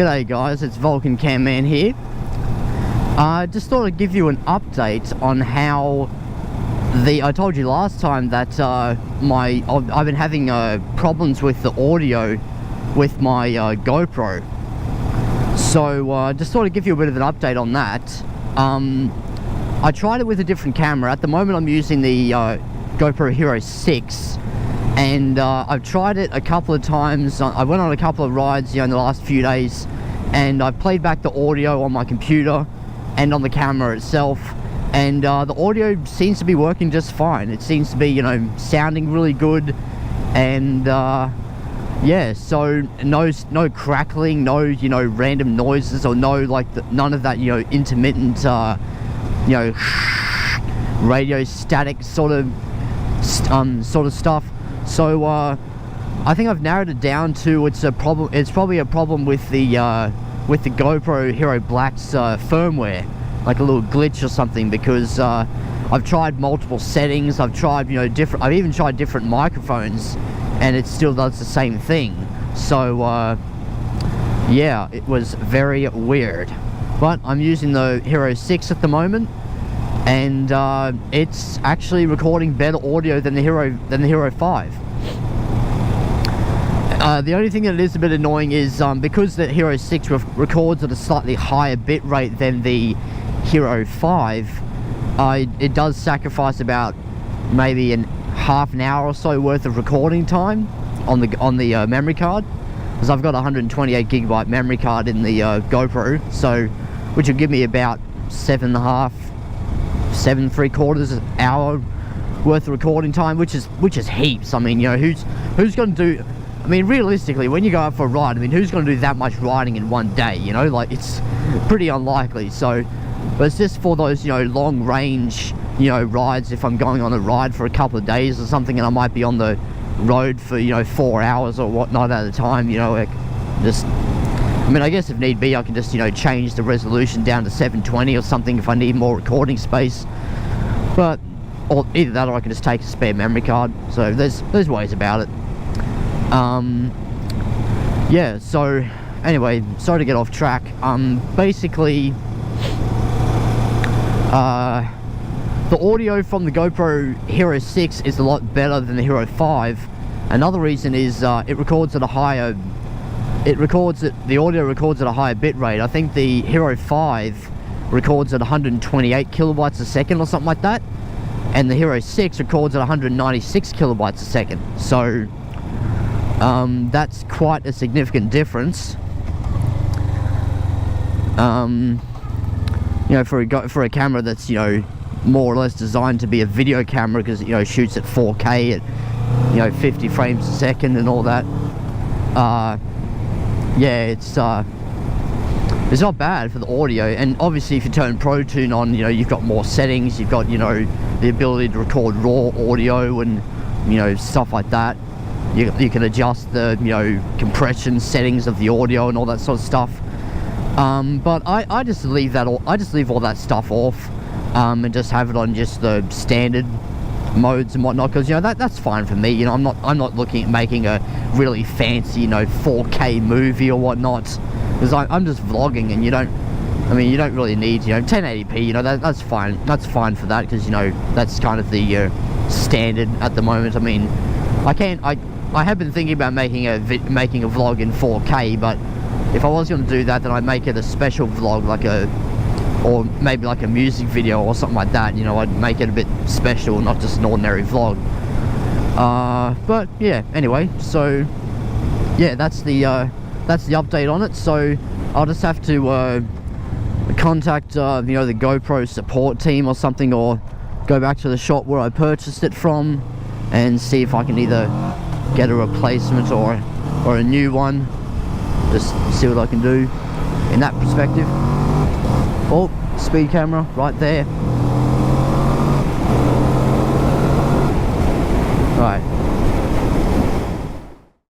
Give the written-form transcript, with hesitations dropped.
G'day guys, it's Vulcan Camman here. I just thought I'd give you an update on how I told you last time that I've been having problems with the audio with my GoPro. So just thought I'd give you a bit of an update on that. I tried it with a different camera. At the moment I'm using the GoPro Hero 6, and I've tried it a couple of times. I went on a couple of rides, in the last few days, and I've played back the audio on my computer and on the camera itself, and the audio seems to be working just fine. It seems to be, sounding really good, and yeah, so no crackling, no random noises, or none of that intermittent radio static sort of stuff. So I think I've narrowed it down to it's probably a problem with the GoPro Hero Black's firmware, like a little glitch or something, because I've tried multiple settings. I've tried I've even tried different microphones, and it still does the same thing. So yeah, it was very weird. But I'm using the Hero 6 at the moment, and it's actually recording better audio than the Hero 5. The only thing that is a bit annoying is because the Hero 6 records at a slightly higher bit rate than the Hero 5, it does sacrifice about maybe half an hour or so worth of recording time on the memory card, because I've got a 128 gigabyte memory card in the GoPro, so which will give me about 7.5, 7.75 hour worth of recording time, which is heaps. I mean, who's going to do? I mean, realistically, when you go out for a ride, I mean, who's going to do that much riding in one day? Like, it's pretty unlikely. So, but it's just for those long range rides. If I'm going on a ride for a couple of days or something, and I might be on the road for 4 hours or whatnot at a time, like, just, I mean, I guess if need be, I can just change the resolution down to 720 or something if I need more recording space. But or either that, or I can just take a spare memory card. So there's ways about it. Yeah, so anyway, sorry to get off track. Basically, the audio from the GoPro Hero 6 is a lot better than the Hero 5. Another reason is it records at a higher, the audio records at a higher bit rate. I think the Hero 5 records at 128 kilobytes a second or something like that, and the Hero 6 records at 196 kilobytes a second. So that's quite a significant difference. For a camera that's more or less designed to be a video camera, because shoots at 4K at 50 frames a second and all that. Yeah, it's not bad for the audio. And obviously, if you turn Pro Tune on, you've got more settings. You've got the ability to record raw audio and stuff like that. You can adjust the compression settings of the audio and all that sort of stuff. But I just leave all that stuff off, and just have it on just the standard modes and whatnot, because that's fine for me. I'm not looking at making a really fancy 4K movie or whatnot, because I'm just vlogging, and you don't really need 1080p. That's fine for that, because that's kind of the standard at the moment. I mean, I have been thinking about making a vlog in 4K, but if I was going to do that, then I'd make it a special vlog, or maybe like a music video or something like that. I'd make it a bit special, not just an ordinary vlog. But yeah, anyway, so yeah, that's the update on it. So I'll just have to contact the GoPro support team or something, or go back to the shop where I purchased it from, and see if I can either get a replacement or a new one. Just see what I can do in that perspective. Oh, speed camera right there.